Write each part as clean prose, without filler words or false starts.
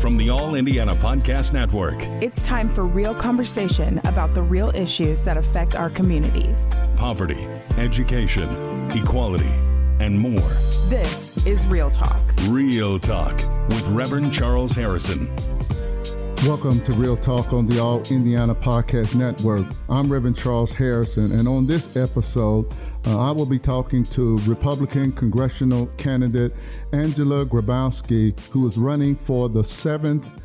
from the All Indiana Podcast Network. It's time for real conversation about the real issues that affect our communities. Poverty, education, equality, and more. This is Real Talk. Real Talk with Reverend Charles Harrison. Welcome to Real Talk on the All Indiana Podcast Network. I'm Reverend Charles Harrison, and on this episode, I will be talking to Republican congressional candidate Angela Grabovsky, who is running for the 7th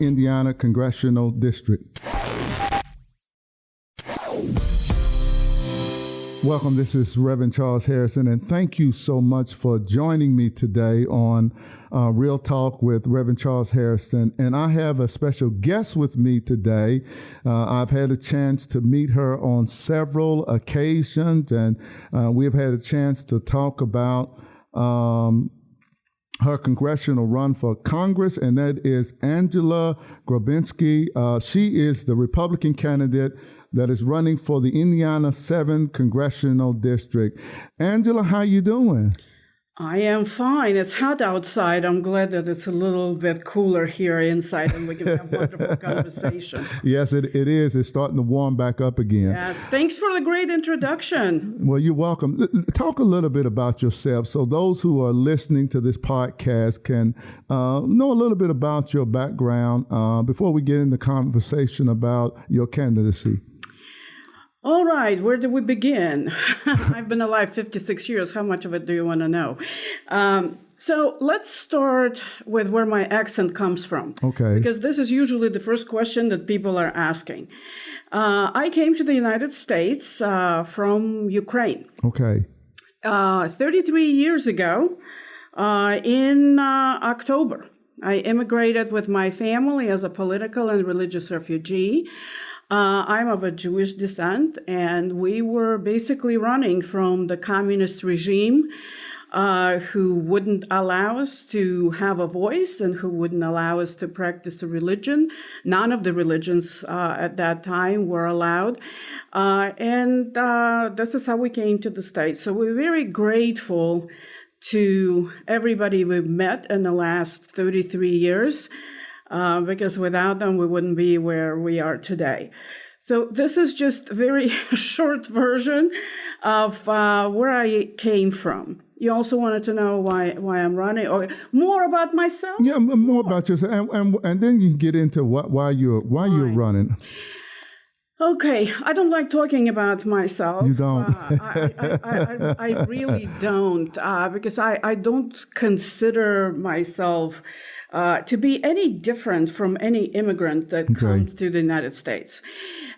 Indiana Congressional District. Welcome, this is Reverend Charles Harrison, and thank you so much for joining me today on Real Talk with Reverend Charles Harrison. And I have a special guest with me today. I've had a chance to meet her on several occasions, and we have had a chance to talk about her congressional run for Congress, and that is Angela Grabovsky. She is the Republican candidate that is running for the Indiana 7th Congressional District. Angela, how you doing? I am fine. It's hot outside. I'm glad that it's a little bit cooler here inside and we can have wonderful conversation. Yes, it is. It's starting to warm back up again. Yes. Thanks for the great introduction. Well, you're welcome. Talk a little bit about yourself so those who are listening to this podcast can know a little bit about your background before we get into conversation about your candidacy. All right, where do we begin? I've been alive 56 years. How much of it do you want to know? So let's start with where my accent comes from. Okay. Because this is usually the first question that people are asking. I came to the United States from Ukraine. Okay. 33 years ago, in October, I immigrated with my family as a political and religious refugee. I'm of a Jewish descent, and we were basically running from the communist regime who wouldn't allow us to have a voice and who wouldn't allow us to practice a religion. None of the religions at that time were allowed. And this is how we came to the States. So we're very grateful to everybody we've met in the last 33 years. Because without them, we wouldn't be where we are today. So this is just a very short version of where I came from. You also wanted to know why I'm running, or more about myself? Yeah, more about yourself, and then you can get into why you're running. Okay, I don't like talking about myself. You don't? I really don't, because I don't consider myself to be any different from any immigrant that comes to the United States.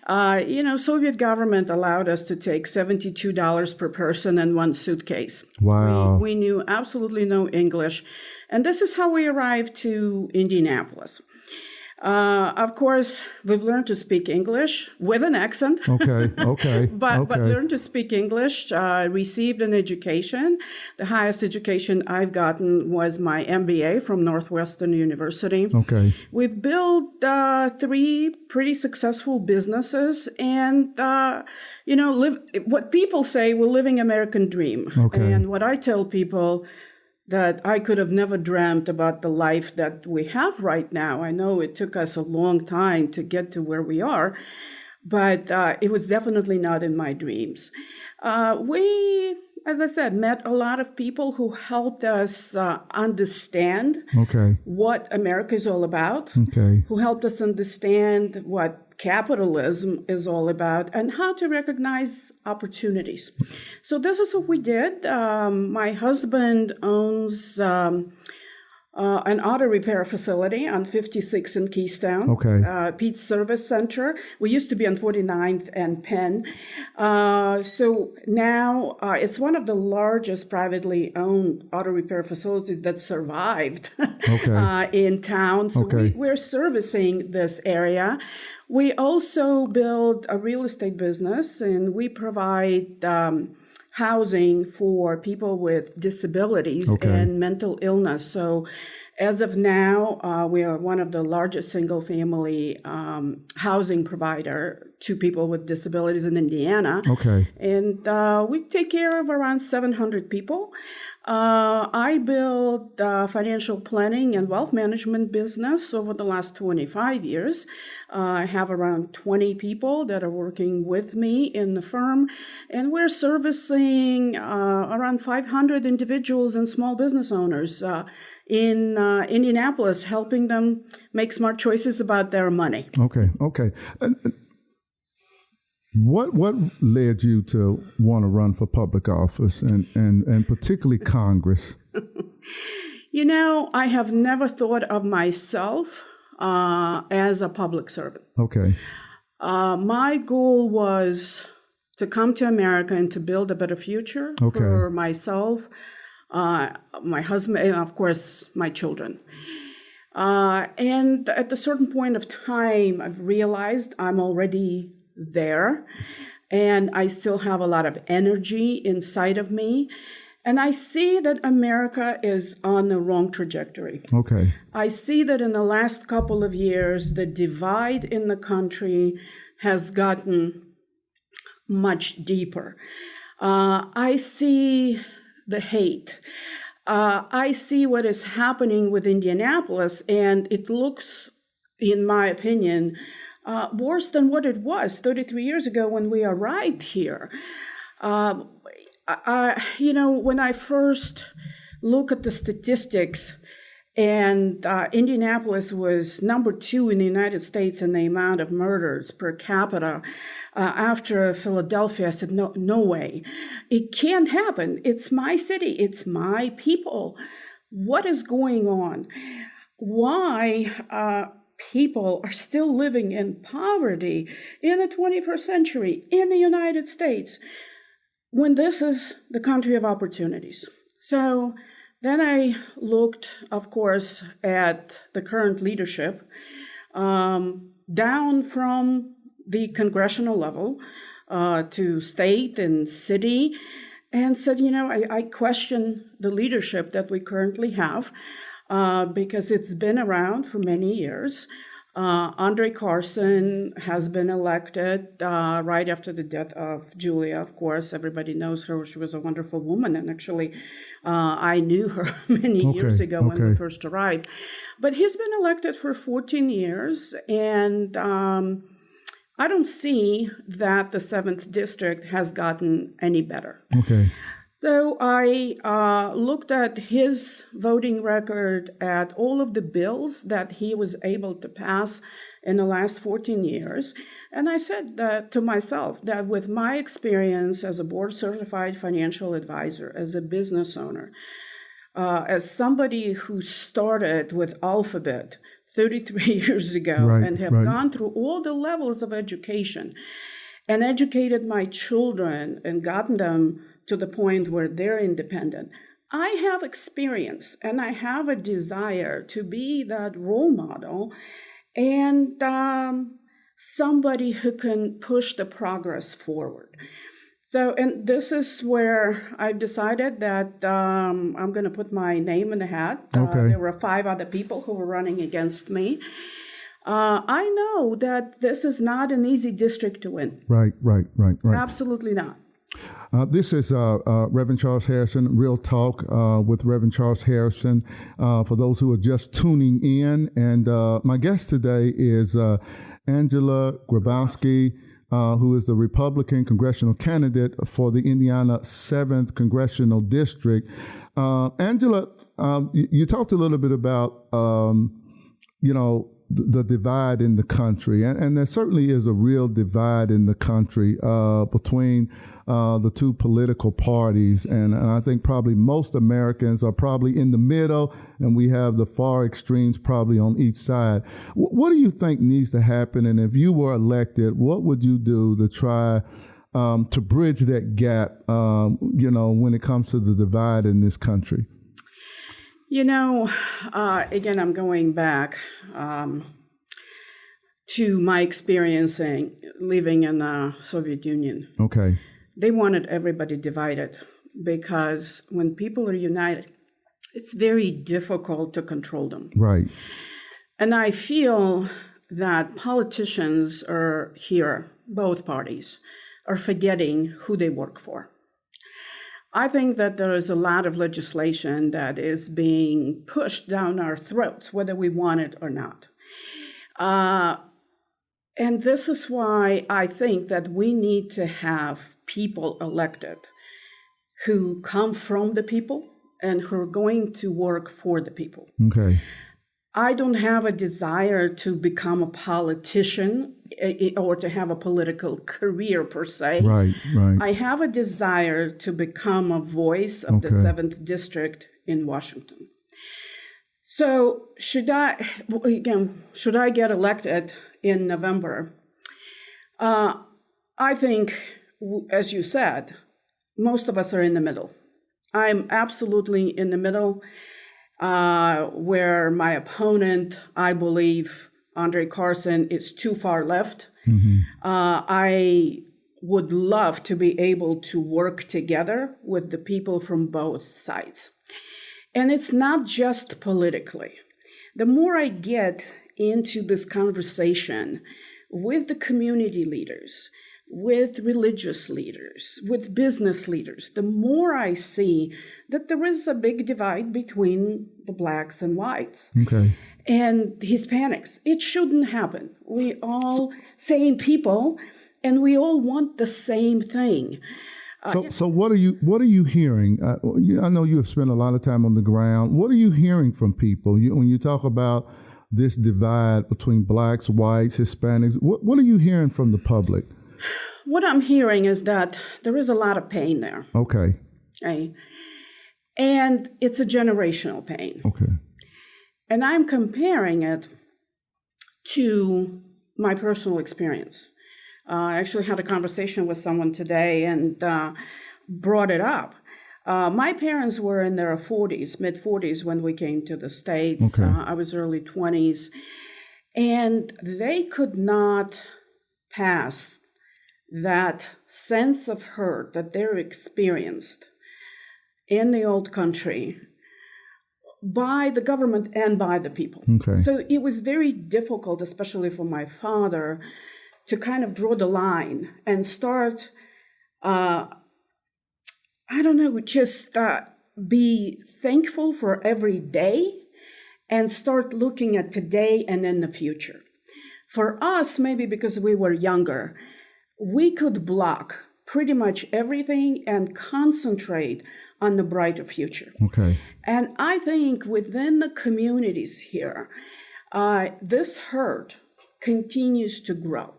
Soviet government allowed us to take $72 per person and one suitcase. Wow. We knew absolutely no English. And this is how we arrived to Indianapolis. Of course, we've learned to speak English with an accent. Okay. But learned to speak English, received an education. The highest education I've gotten was my MBA from Northwestern University. Okay. We've built 3 pretty successful businesses and, what people say, we're living American dream. Okay. And what I tell people, that I could have never dreamt about the life that we have right now. I know it took us a long time to get to where we are, but it was definitely not in my dreams. We, as I said, met a lot of people who helped us understand what America is all about, who helped us understand what capitalism is all about and how to recognize opportunities. So this is what we did. My husband owns an auto repair facility on 56 in Keystone, Pete's Service Center. We used to be on 49th and Penn. So now it's one of the largest privately owned auto repair facilities that survived in town. So we're servicing this area. We also build a real estate business, and we provide housing for people with disabilities and mental illness. So as of now, we are one of the largest single-family housing provider to people with disabilities in Indiana. And we take care of around 700 people. I built financial planning and wealth management business over the last 25 years. I have around 20 people that are working with me in the firm, and we're servicing around 500 individuals and small business owners in Indianapolis, helping them make smart choices about their money. Okay. What led you to want to run for public office and particularly Congress? I have never thought of myself as a public servant. Okay. My goal was to come to America and to build a better future for myself, my husband, and of course, my children. And at a certain point of time, I've realized I'm already there, and I still have a lot of energy inside of me. And I see that America is on the wrong trajectory. Okay. I see that in the last couple of years, the divide in the country has gotten much deeper. I see the hate. I see what is happening with Indianapolis, and it looks, in my opinion, worse than what it was 33 years ago when we arrived here. When I first look at the statistics, and Indianapolis was number 2 in the United States in the amount of murders per capita after Philadelphia, I said, no way. It can't happen. It's my city. It's my people. What is going on? Why people are still living in poverty in the 21st century in the United States when this is the country of opportunities? So then I looked, of course, at the current leadership, down from the congressional level to state and city, and said, I question the leadership that we currently have. Because it's been around for many years. Andre Carson has been elected right after the death of Julia. Of course, everybody knows her. She was a wonderful woman, and actually, I knew her many years ago when we first arrived. But he's been elected for 14 years, and I don't see that the 7th District has gotten any better. Okay. So I looked at his voting record, at all of the bills that he was able to pass in the last 14 years, and I said to myself that with my experience as a board-certified financial advisor, as a business owner, as somebody who started with Alphabet 33 years ago and have gone through all the levels of education and educated my children and gotten them to the point where they're independent, I have experience and I have a desire to be that role model and somebody who can push the progress forward. So, and this is where I've decided that I'm going to put my name in the hat. There were 5 other people who were running against me. I know that this is not an easy district to win. Right. Absolutely not. This is Reverend Charles Harrison, Real Talk with Reverend Charles Harrison. For those who are just tuning in, and my guest today is Angela Grabovsky, who is the Republican congressional candidate for the Indiana 7th Congressional District. Angela, you talked a little bit about, the divide in the country, and there certainly is a real divide in the country between the 2 political parties, and I think probably most Americans are probably in the middle, and we have the far extremes probably on each side. What do you think needs to happen, and if you were elected, what would you do to try to bridge that gap, when it comes to the divide in this country? Again, I'm going back to my experience living in the Soviet Union. Okay. They wanted everybody divided because when people are united, it's very difficult to control them. Right. And I feel that politicians are here, both parties, are forgetting who they work for. I think that there is a lot of legislation that is being pushed down our throats, whether we want it or not. And this is why I think that we need to have people elected who come from the people and who are going to work for the people. Okay. I don't have a desire to become a politician or to have a political career per se. Right. I have a desire to become a voice of the 7th District in Washington. So should I get elected in November? I think, as you said, most of us are in the middle. I'm absolutely in the middle, where my opponent, I believe, Andre Carson, is too far left. I would love to be able to work together with the people from both sides. And it's not just politically. The more I get into this conversation with the community leaders, with religious leaders, with business leaders, the more I see that there is a big divide between the blacks and whites. And Hispanics. It shouldn't happen. We all same people, and we all want the same thing. So what are you hearing? I know you have spent a lot of time on the ground. What are you hearing from people when you talk about this divide between blacks, whites, Hispanics? What are you hearing from the public? What I'm hearing is that there is a lot of pain there. Okay. And it's a generational pain. Okay. And I'm comparing it to my personal experience. I actually had a conversation with someone today and brought it up. My parents were in their 40s, mid-40s when we came to the States. I was early 20s. And they could not pass that sense of hurt that they're experienced in the old country by the government and by the people. So it was very difficult, especially for my father, to kind of draw the line and start, just be thankful for every day and start looking at today and in the future. For us, maybe because we were younger, we could block pretty much everything and concentrate on the brighter future. And I think within the communities here, this hurt continues to grow.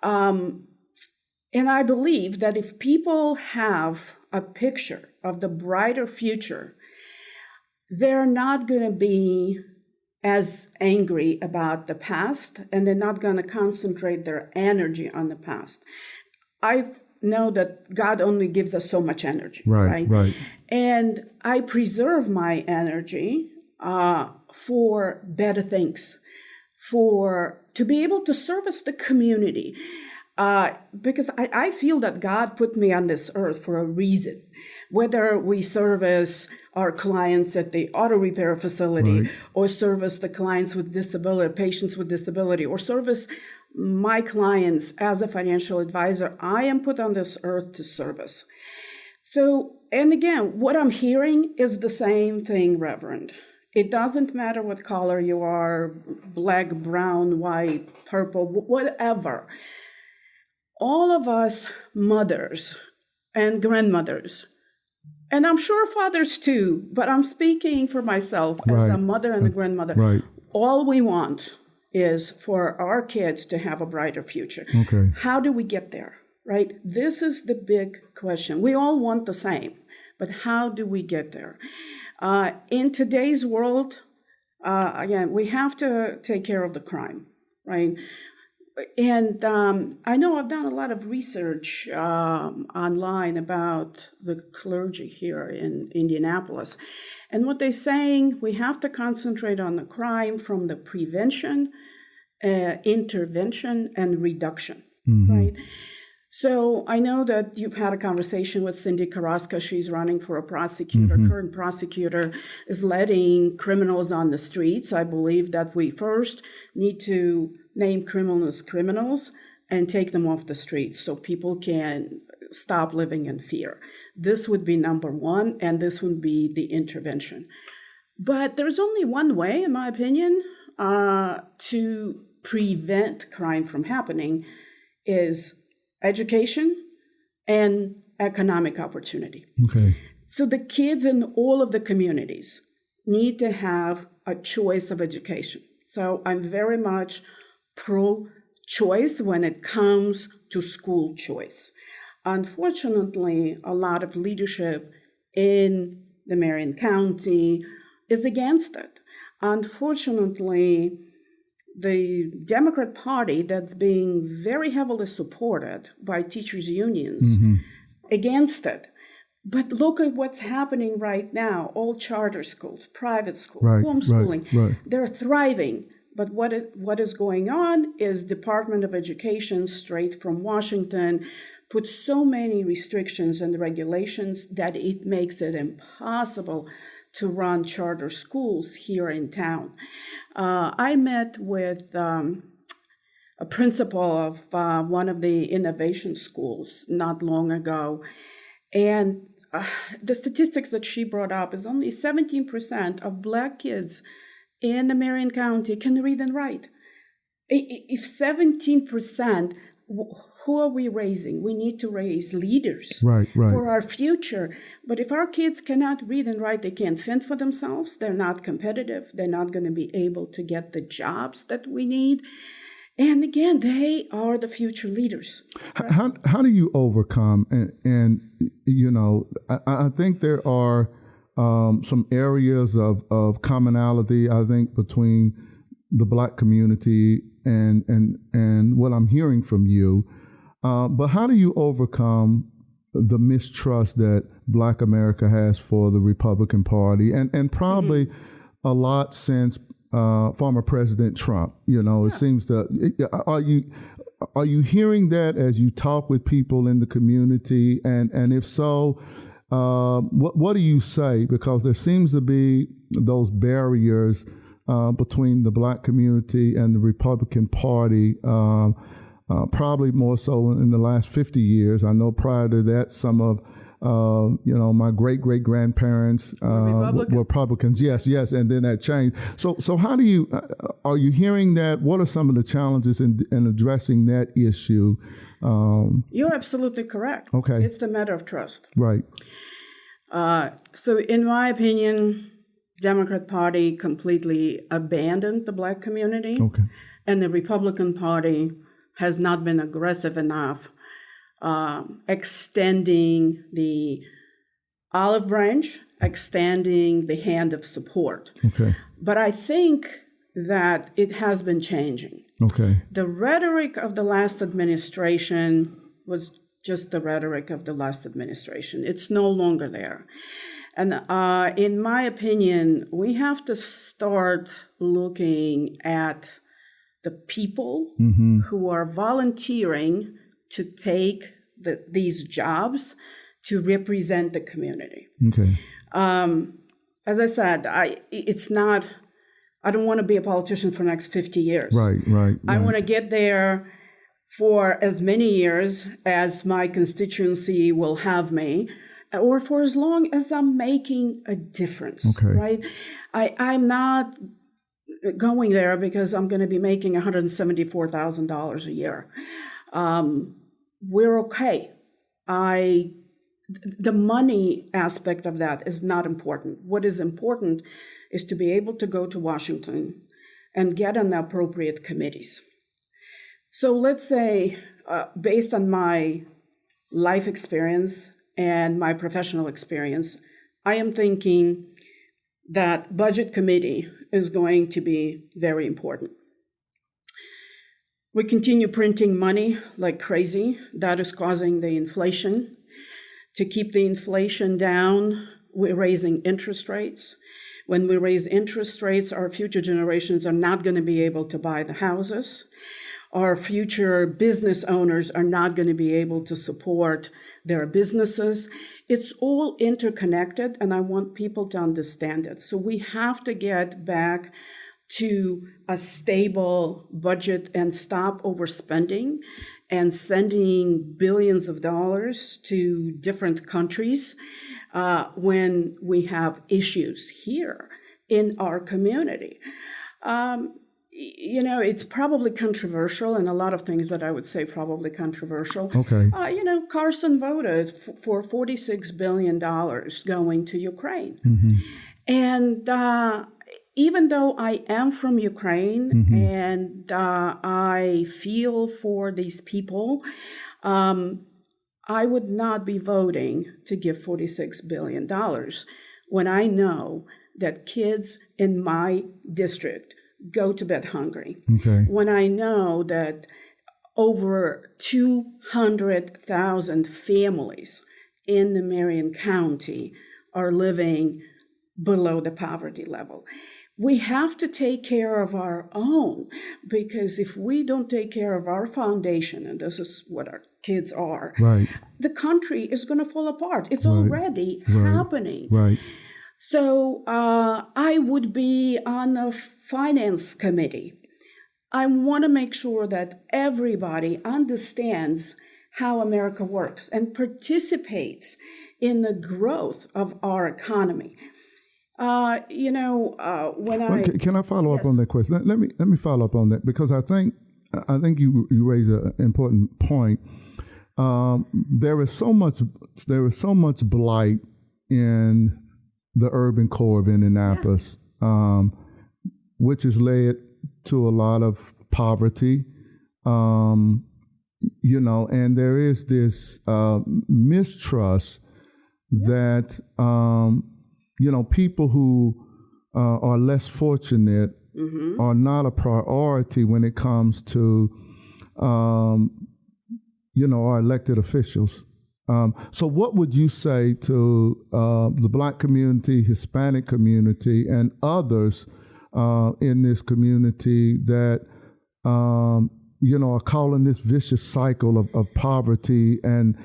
And I believe that if people have a picture of the brighter future, they're not going to be as angry about the past, and they're not going to concentrate their energy on the past. I know that God only gives us so much energy, right? And I preserve my energy for better things, to be able to service the community. Because I feel that God put me on this earth for a reason. Whether we service our clients at the auto repair facility, or service the clients with disability, patients with disability, or service my clients as a financial advisor, I am put on this earth to service. So, and again, what I'm hearing is the same thing, Reverend. It doesn't matter what color you are, black, brown, white, purple, whatever. All of us mothers and grandmothers, and I'm sure fathers too, but I'm speaking for myself as a mother and a grandmother. All we want is for our kids to have a brighter future. How do we get there, right? This is the big question. We all want the same, but how do we get there? In today's world, again, we have to take care of the crime, right? And I know I've done a lot of research online about the clergy here in Indianapolis. And what they're saying, we have to concentrate on the crime from the prevention, intervention, and reduction, right? So I know that you've had a conversation with Cindy Carrasco. She's running for a prosecutor. Current prosecutor is letting criminals on the streets. I believe that we first need to name criminals criminals and take them off the streets so people can stop living in fear. This would be number one, and this would be the intervention. But there's only one way, in my opinion, to prevent crime from happening is education and economic opportunity. Okay. So the kids in all of the communities need to have a choice of education. So I'm very much pro-choice when it comes to school choice. Unfortunately, a lot of leadership in the Marion County is against it. Unfortunately, the Democrat Party that's being very heavily supported by teachers' unions against it. But look at what's happening right now. All charter schools, private schools, homeschooling, they're thriving. But what is going on is Department of Education, straight from Washington, put so many restrictions and regulations that it makes it impossible to run charter schools here in town. I met with a principal of one of the innovation schools not long ago, and the statistics that she brought up is only 17% of Black kids in the Marion County can read and write. If 17%, who are we raising? We need to raise leaders for our future. But if our kids cannot read and write, they can't fend for themselves, they're not competitive, they're not going to be able to get the jobs that we need. And again, they are the future leaders. How do you overcome? And you know, I think there are some areas of commonality, I think, between the Black community and what I'm hearing from you. But how do you overcome the mistrust that Black America has for the Republican Party and probably a lot since former President Trump? You know, it seems that are you hearing that as you talk with people in the community? And if so, what do you say? Because there seems to be those barriers between the Black community and the Republican Party, probably more so in the last 50 years. I know prior to that, some of my great-great-grandparents were Republicans. Yes, and then that changed. So how do you, are you hearing that? What are some of the challenges in addressing that issue? You're absolutely correct. Okay. It's the matter of trust. Right. So in my opinion, Democrat Party completely abandoned the Black community. Okay. And the Republican Party has not been aggressive enough extending the olive branch, extending the hand of support. Okay. But I think that it has been changing. Okay. The rhetoric of the last administration was just the rhetoric of the last administration. It's no longer there. And in my opinion, we have to start looking at the people who are volunteering to take these jobs to represent the community. Okay. As I said, I don't want to be a politician for the next 50 years. Right. I want to get there for as many years as my constituency will have me, or for as long as I'm making a difference. Okay. Right? I'm not going there because I'm going to be making $174,000 a year. We're okay. The money aspect of that is not important. What is important is to be able to go to Washington and get on the appropriate committees. So let's say, based on my life experience and my professional experience, I am thinking that budget committee is going to be very important. We continue printing money like crazy. That is causing the inflation. To keep the inflation down, we're raising interest rates. When we raise interest rates, our future generations are not going to be able to buy the houses. Our future business owners are not going to be able to support their businesses. It's all interconnected, and I want people to understand it. So we have to get back to a stable budget and stop overspending and sending billions of dollars to different countries when we have issues here in our community. It's probably controversial, and a lot of things that I would say probably controversial. Okay. Carson voted for $46 billion going to Ukraine. Mm-hmm. And even though I am from Ukraine Mm-hmm. and I feel for these people, I would not be voting to give $46 billion when I know that kids in my district go to bed hungry. Okay. When I know that over 200,000 families in the Marion County are living below the poverty level. We have to take care of our own, because if we don't take care of our foundation, and this is what our kids are, Right. the country is going to fall apart. It's already happening. Right. So I would be on a finance committee. I want to make sure that everybody understands how America works and participates in the growth of our economy. Can I follow up on that question? Let me follow up on that, because I think you raise an important point. There is so much blight in the urban core of Indianapolis, which has led to a lot of poverty, and there is this mistrust that people who are less fortunate Mm-hmm. are not a priority when it comes to our elected officials. So what would you say to the Black community, Hispanic community, and others in this community that are caught in this vicious cycle of poverty and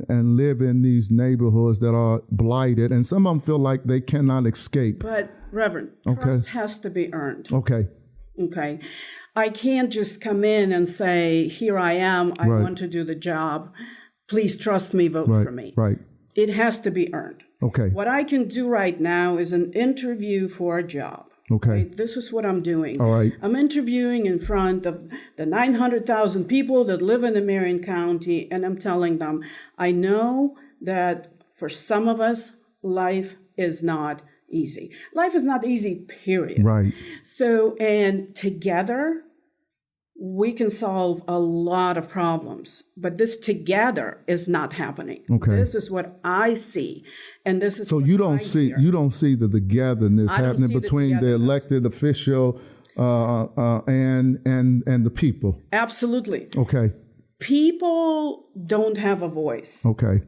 live in these neighborhoods that are blighted, and some of them feel like they cannot escape? But Reverend, trust has to be earned. Okay. I can't just come in and say, here I am, I want to do the job. Please trust me, vote for me. Right. It has to be earned. Okay. What I can do right now is an interview for a job. Okay. Right? This is what I'm doing. All right. I'm interviewing in front of the 900,000 people that live in the Marion County, and I'm telling them, I know that for some of us, life is not easy. Life is not easy, period. Right. So, and together, we can solve a lot of problems, but this together is not happening. Okay. This is what I see, and this is so what you don't I see hear. you don't see the togetherness I don't happening see the between the togetherness. elected official and the people. Absolutely. Okay. People don't have a voice. Okay.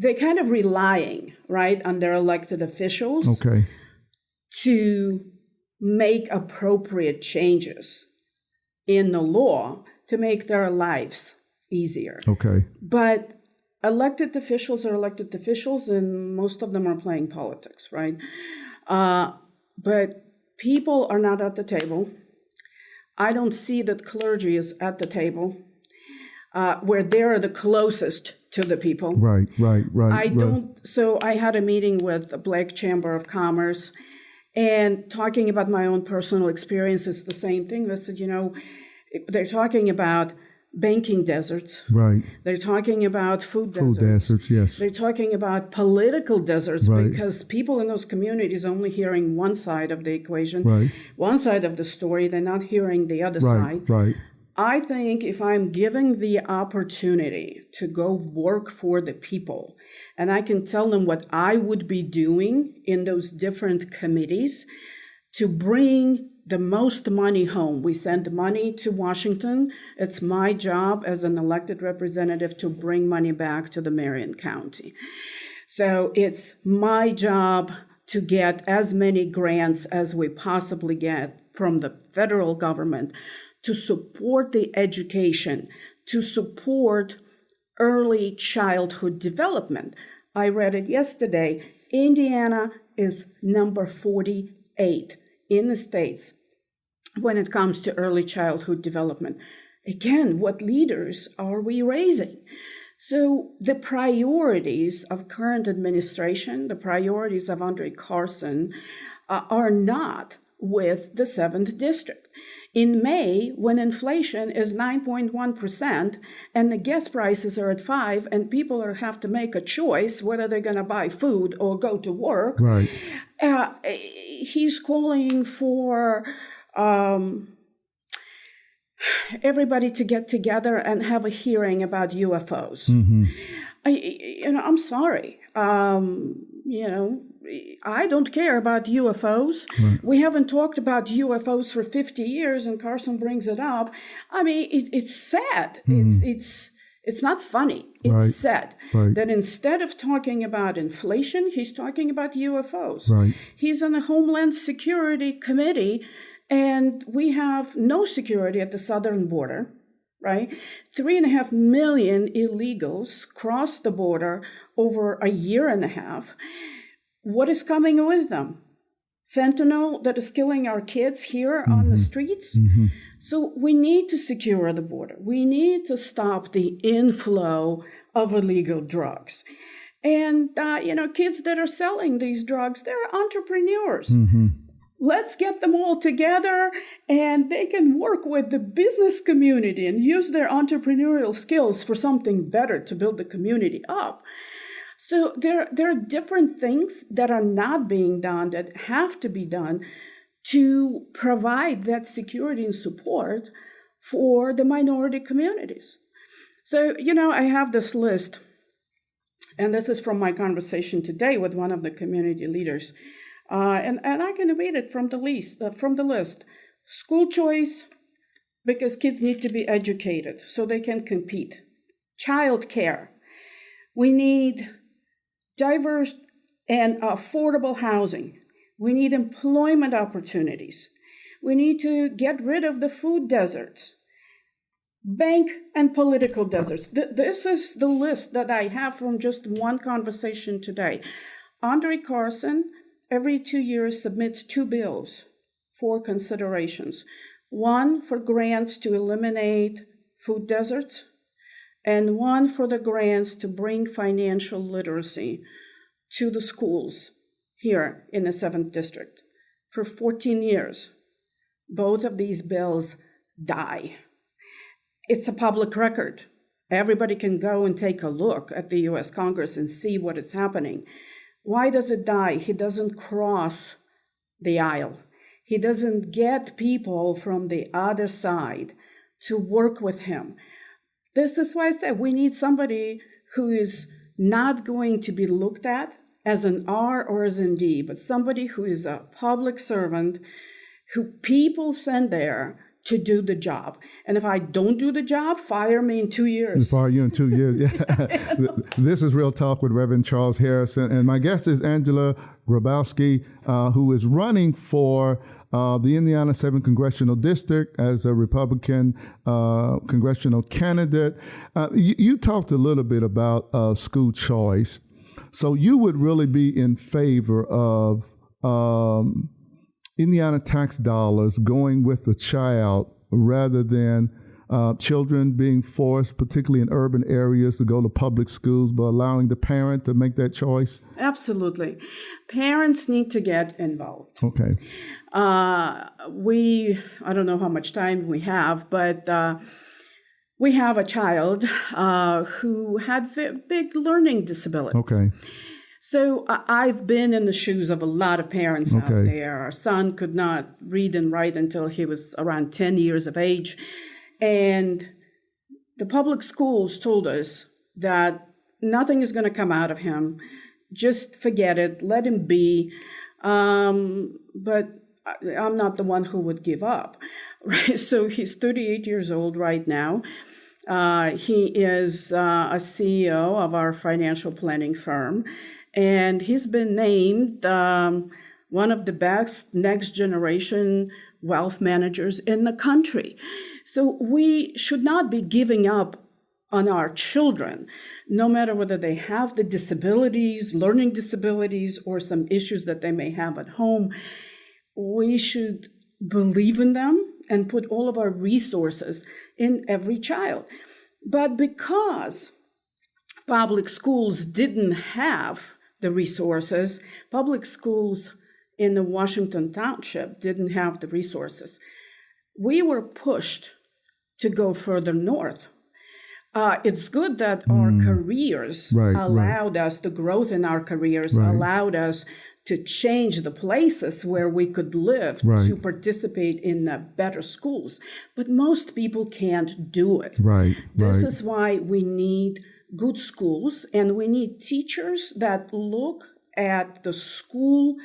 They're kind of relying, right, on their elected officials Okay. to make appropriate changes in the law to make their lives easier. Okay. But elected officials are elected officials, and most of them are playing politics, right? But people are not at the table. I don't see that clergy is at the table, where they're the closest to the people. Right. So I had a meeting with the Black Chamber of Commerce, and talking about my own personal experiences, the same thing. They said, they're talking about banking deserts. Right. They're talking about food deserts. Food deserts, yes. They're talking about political deserts, Right. because people in those communities are only hearing one side of the equation, Right. one side of the story. They're not hearing the other Right. side. Right. I think if I'm given the opportunity to go work for the people, and I can tell them what I would be doing in those different committees to bring the most money home. We send money to Washington. It's my job as an elected representative to bring money back to the Marion County. So it's my job to get as many grants as we possibly get from the federal government to support the education, to support early childhood development. I read it yesterday. Indiana is number 48 in the states when it comes to early childhood development. again, what leaders are we raising? So the priorities of current administration, the priorities of Andre Carson, are not with the 7th District. In May, when inflation is 9.1% and the gas prices are at 5%, and people have to make a choice whether they're going to buy food or go to work, Right. He's calling for everybody to get together and have a hearing about UFOs. Mm-hmm. I'm sorry. I don't care about UFOs. Right. We haven't talked about UFOs for 50 years, and Carson brings it up. I mean, it's sad. It's not funny. It's sad that instead of talking about inflation, he's talking about UFOs. Right. He's on the Homeland Security Committee, and we have no security at the southern border, right? 3.5 million illegals crossed the border over a year and a half. What is coming with them? Fentanyl that is killing our kids here on the streets? Mm-hmm. So we need to secure the border. We need to stop the inflow of illegal drugs. And, kids that are selling these drugs, they're entrepreneurs. Mm-hmm. Let's get them all together, and they can work with the business community and use their entrepreneurial skills for something better to build the community up. So there are different things that are not being done that have to be done to provide that security and support for the minority communities. So, I have this list, and this is from my conversation today with one of the community leaders. And I can read it from the list. School choice, because kids need to be educated so they can compete. Child care. We need diverse and affordable housing. We need employment opportunities. We need to get rid of the food deserts. Bank and political deserts. This is the list that I have from just one conversation today. Andre Carson, every 2 years, submits 2 bills for considerations. One for grants to eliminate food deserts, and one for the grants to bring financial literacy to the schools here in the 7th District. For 14 years, both of these bills die. It's a public record. Everybody can go and take a look at the U.S. Congress and see what is happening. Why does it die? He doesn't cross the aisle. He doesn't get people from the other side to work with him. This is why I said we need somebody who is not going to be looked at as an R or as an D, but somebody who is a public servant who people send there to do the job. And if I don't do the job, fire me in 2 years. Fire you in 2 years. Yeah. This is Real Talk with Reverend Charles Harrison. And my guest is Angela Grabovsky, who is running for the Indiana 7th Congressional District as a Republican congressional candidate. You talked a little bit about school choice. So you would really be in favor of Indiana tax dollars going with the child rather than children being forced, particularly in urban areas, to go to public schools, but allowing the parent to make that choice? Absolutely. Parents need to get involved. Okay. I don't know how much time we have, but we have a child who had big learning disabilities. Okay. So I've been in the shoes of a lot of parents out there. Our son could not read and write until he was around 10 years of age. And the public schools told us that nothing is going to come out of him. Just forget it. Let him be. But I'm not the one who would give up. Right? So he's 38 years old right now. He is a CEO of our financial planning firm. And he's been named one of the best next generation wealth managers in the country. So we should not be giving up on our children, no matter whether they have the disabilities, learning disabilities, or some issues that they may have at home. We should believe in them and put all of our resources in every child. But because public schools didn't have the resources, public schools in the Washington Township didn't have the resources, we were pushed to go further north. It's good that our careers allowed us, the growth in our careers allowed us to change the places where we could live to participate in better schools. But most people can't do it. This is why we need good schools, and we need teachers that look at the school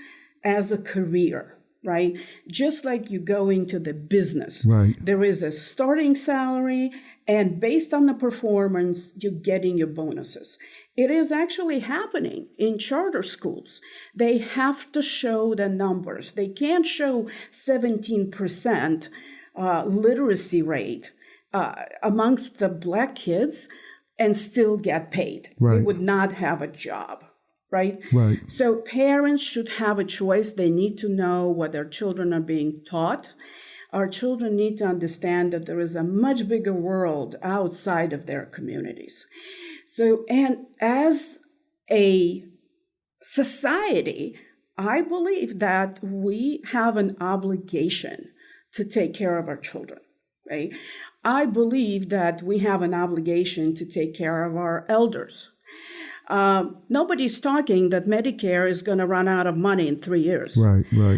as a career. Right? Just like you go into the business, there is a starting salary, and based on the performance, you're getting your bonuses. It is actually happening in charter schools. They have to show the numbers. They can't show 17% literacy rate amongst the Black kids and still get paid. They would not have a job. Right? So parents should have a choice. They need to know what their children are being taught. Our children need to understand that there is a much bigger world outside of their communities. So, and as a society, I believe that we have an obligation to take care of our children. Right? I believe that we have an obligation to take care of our elders. Nobody's talking that Medicare is going to run out of money in 3 years.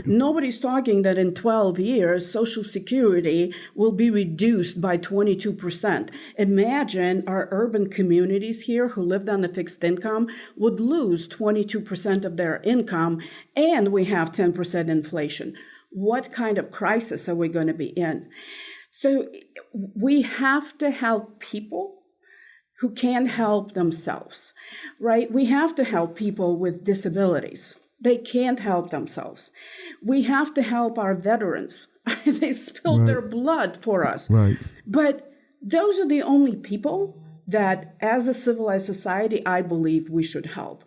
Nobody's talking that in 12 years, Social Security will be reduced by 22%. Imagine our urban communities here who lived on a fixed income would lose 22% of their income, and we have 10% inflation. What kind of crisis are we going to be in? So we have to help people who can't help themselves, right? We have to help people with disabilities. They can't help themselves. We have to help our veterans. They spilled their blood for us. But those are the only people that, as a civilized society, I believe we should help.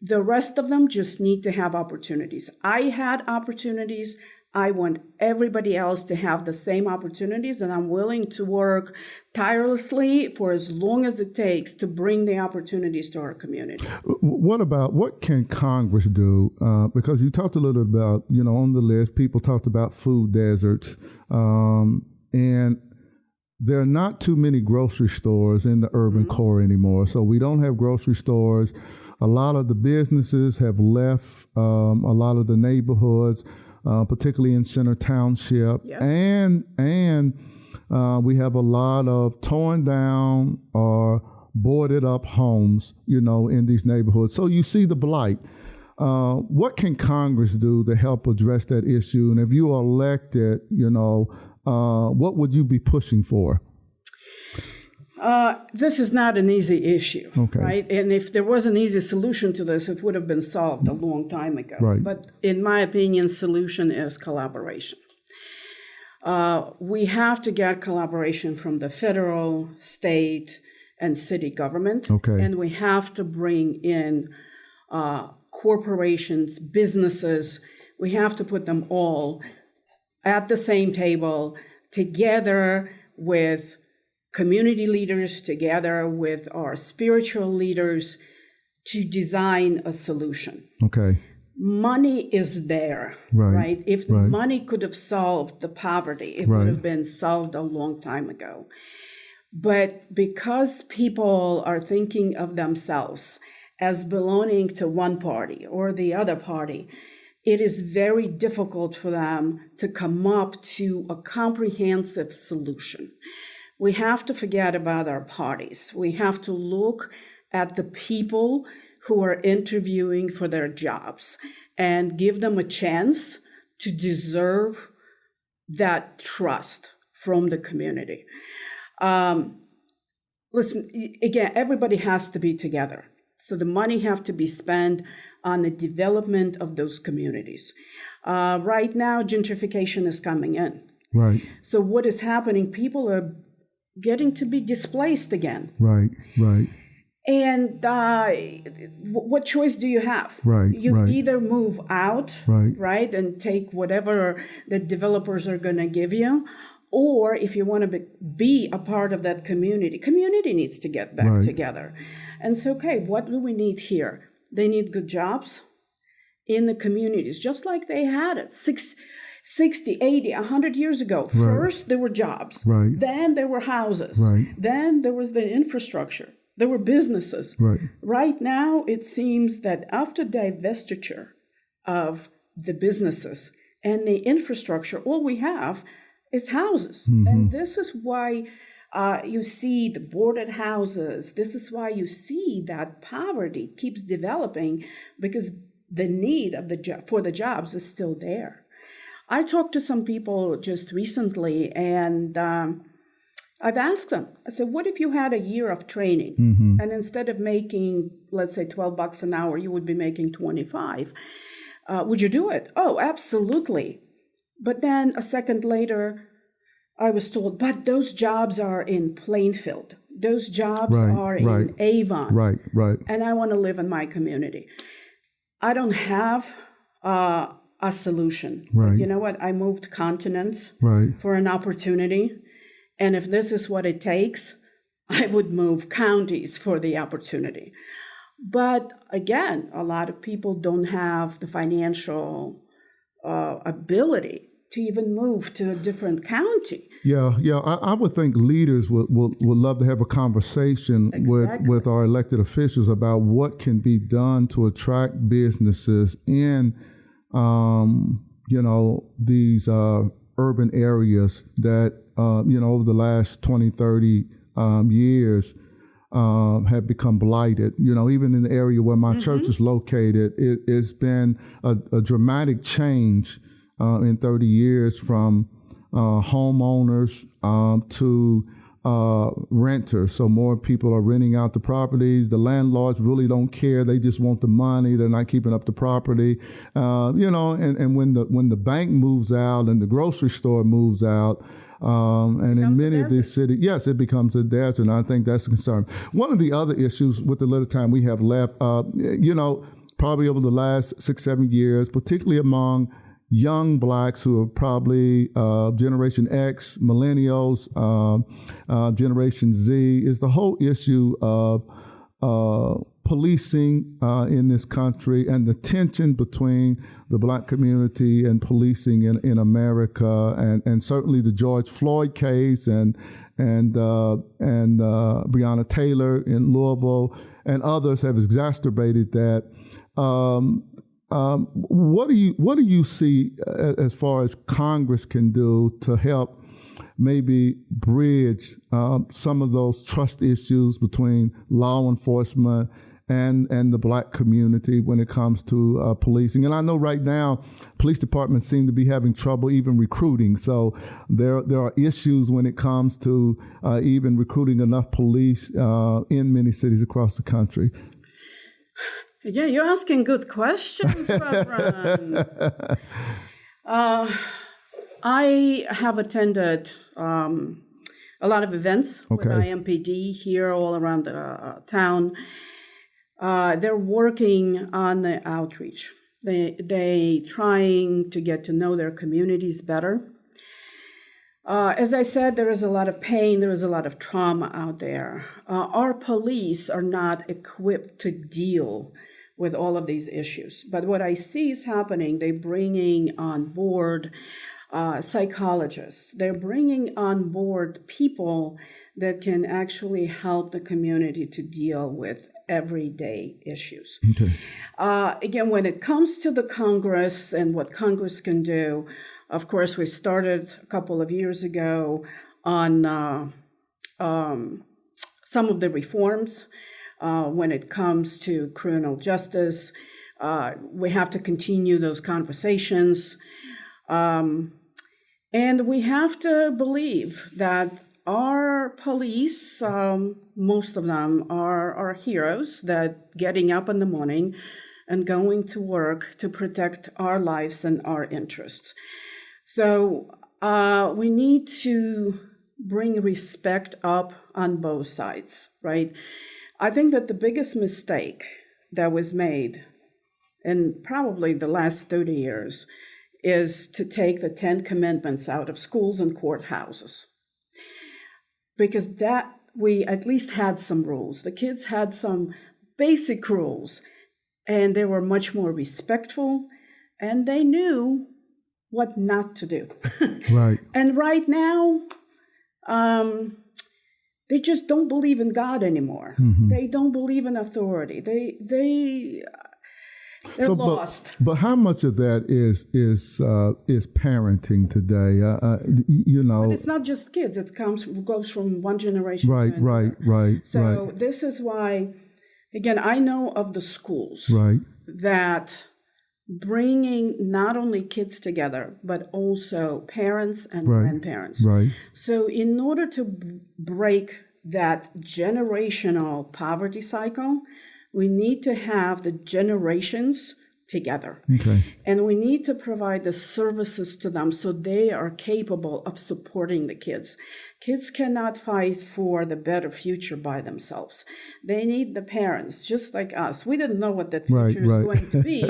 The rest of them just need to have opportunities. I had opportunities. I want everybody else to have the same opportunities, and I'm willing to work tirelessly for as long as it takes to bring the opportunities to our community. What can Congress do? Because you talked a little bit about, on the list, people talked about food deserts, and there are not too many grocery stores in the urban core anymore. So we don't have grocery stores. A lot of the businesses have left a lot of the neighborhoods. Particularly in Center Township, and we have a lot of torn down or boarded up homes, in these neighborhoods. So you see the blight. What can Congress do to help address that issue? And if you are elected, what would you be pushing for? This is not an easy issue, right? And if there was an easy solution to this, it would have been solved a long time ago. But in my opinion, solution is collaboration. We have to get collaboration from the federal, state, and city government. And we have to bring in corporations, businesses. We have to put them all at the same table together with community leaders, together with our spiritual leaders, to design a solution. Money is there, right? If money could have solved the poverty, it would have been solved a long time ago. But because people are thinking of themselves as belonging to one party or the other party, it is very difficult for them to come up to a comprehensive solution. We have to forget about our parties. We have to look at the people who are interviewing for their jobs and give them a chance to deserve that trust from the community. Listen, again, everybody has to be together. So the money have to be spent on the development of those communities. Right now, gentrification is coming in. So what is happening? People are getting to be displaced again. And what choice do you have? Right, You right. either move out, Right. and take whatever the developers are going to give you, or if you want to be a part of that community needs to get back together. And so, okay, what do we need here? They need good jobs in the communities, just like they had it 60, 80, 100 years ago. First, there were jobs. Right. Then there were houses. Right. Then there was the infrastructure. There were businesses. Right. Right now, it seems that after divestiture of the businesses and the infrastructure, all we have is houses. Mm-hmm. And this is why you see the boarded houses. This is why you see that poverty keeps developing, because the need of for the jobs is still there. I talked to some people just recently, and I've asked them, I said, what if you had a year of training, mm-hmm. and instead of making, let's say, $12 an hour, you would be making 25? Would you do it? Oh, absolutely. But then a second later, I was told, but those jobs are in Plainfield. Those jobs are in Avon. Right. And I want to live in my community. I don't have a solution. Right. You know what? I moved continents for an opportunity. And if this is what it takes, I would move counties for the opportunity. But again, a lot of people don't have the financial ability to even move to a different county. Yeah. I would think leaders would love to have a conversation with our elected officials about what can be done to attract businesses in, these urban areas that, over the last 20, 30 years have become blighted. Even in the area where my mm-hmm. church is located, it's been a dramatic change in 30 years from homeowners to renters. So more people are renting out the properties. The landlords really don't care. They just want the money. They're not keeping up the property. And when the bank moves out and the grocery store moves out, and in many of these cities, yes, it becomes a desert, and I think that's a concern. One of the other issues with the little time we have left, probably over the last 6-7 years, particularly among young blacks who are probably Generation X, millennials, Generation Z, is the whole issue of policing in this country and the tension between the black community and policing in America, and certainly the George Floyd case and Breonna Taylor in Louisville and others have exacerbated that. What do you see as far as Congress can do to help maybe bridge some of those trust issues between law enforcement and the black community when it comes to policing? And I know right now police departments seem to be having trouble even recruiting. So there are issues when it comes to even recruiting enough police in many cities across the country. Yeah, you're asking good questions, Reverend. I have attended a lot of events with IMPD here all around the town. They're working on the outreach. They trying to get to know their communities better. As I said, there is a lot of pain, there is a lot of trauma out there. Our police are not equipped to deal with all of these issues. But what I see is happening, they're bringing on board psychologists. They're bringing on board people that can actually help the community to deal with everyday issues. Okay. Again, when it comes to the Congress and what Congress can do, of course, we started a couple of years ago on some of the reforms. When it comes to criminal justice, we have to continue those conversations. And we have to believe that our police, most of them are heroes that getting up in the morning and going to work to protect our lives and our interests. So we need to bring respect up on both sides, right? I think that the biggest mistake that was made in probably the last 30 years is to take the 10 commandments out of schools and courthouses. Because that we at least had some rules. The kids had some basic rules, and they were much more respectful, and they knew what not to do. Right. And right now, they just don't believe in God anymore. Mm-hmm. They don't believe in authority. They're lost. But how much of that is parenting today? But it's not just kids. It goes from one generation to another. Right. So this is why, again, I know of the schools that bringing not only kids together, but also parents and grandparents. Right. So in order to break that generational poverty cycle, we need to have the generations together. Okay. And we need to provide the services to them so they are capable of supporting the kids. Kids cannot fight for the better future by themselves. They need the parents, just like us. We didn't know what that future is going to be,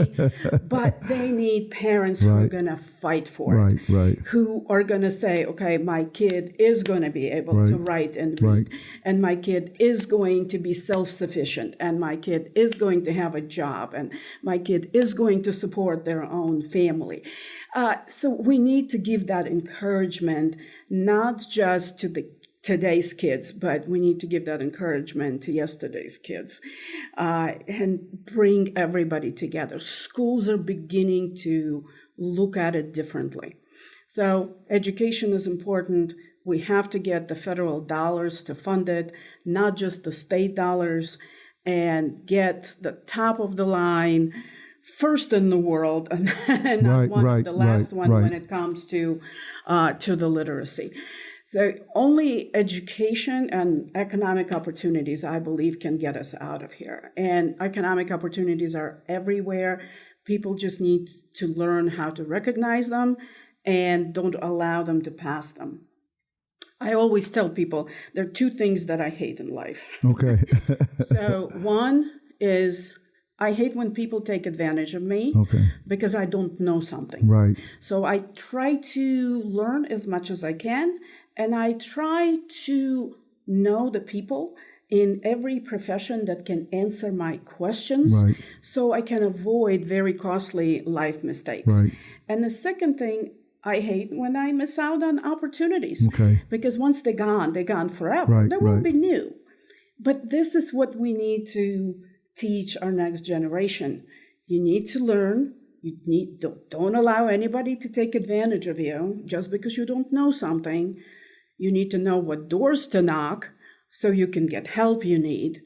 but they need parents who are going to fight for it, who are going to say, okay, my kid is going to be able to write and read, and my kid is going to be self-sufficient, and my kid is going to have a job, and my kid is going to support their own family. So we need to give that encouragement, not just to today's kids, but we need to give that encouragement to yesterday's kids, and bring everybody together. Schools are beginning to look at it differently. So education is important. We have to get the federal dollars to fund it, not just the state dollars, and get the top of the line, first in the world, and not one of the last one when it comes to the literacy. So only education and economic opportunities, I believe, can get us out of here. And economic opportunities are everywhere. People just need to learn how to recognize them and don't allow them to pass them. I always tell people there are two things that I hate in life. Okay. So one is I hate when people take advantage of me because I don't know something. Right. So I try to learn as much as I can, and I try to know the people in every profession that can answer my questions so I can avoid very costly life mistakes. Right. And the second thing, I hate when I miss out on opportunities because once they're gone forever. There won't be new. But this is what we need to teach our next generation. You need to learn. Don't allow anybody to take advantage of you just because you don't know something. You need to know what doors to knock so you can get help you need,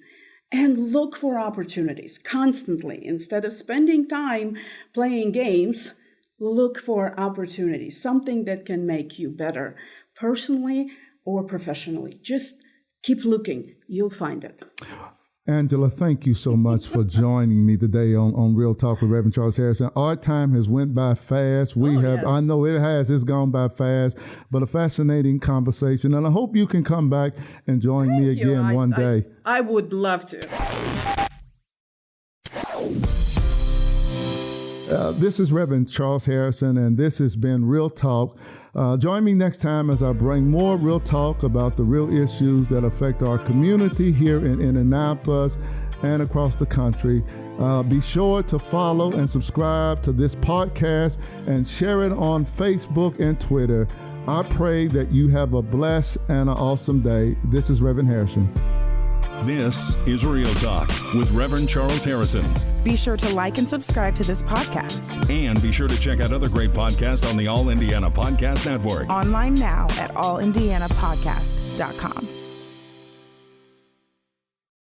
and look for opportunities constantly. Instead of spending time playing games, look for opportunities, something that can make you better personally or professionally. Just keep looking. You'll find it. Angela, thank you so much for joining me today on Real Talk with Reverend Charles Harrison. Our time has went by fast. I know it has. It's gone by fast, but a fascinating conversation. And I hope you can come back and join me again one day. I would love to. This is Reverend Charles Harrison, and this has been Real Talk. Join me next time as I bring more real talk about the real issues that affect our community here in Indianapolis and across the country. Be sure to follow and subscribe to this podcast and share it on Facebook and Twitter. I pray that you have a blessed and an awesome day. This is Reverend Harrison. This is Real Talk with Reverend Charles Harrison. Be sure to like and subscribe to this podcast. And be sure to check out other great podcasts on the All Indiana Podcast Network. Online now at allindianapodcast.com.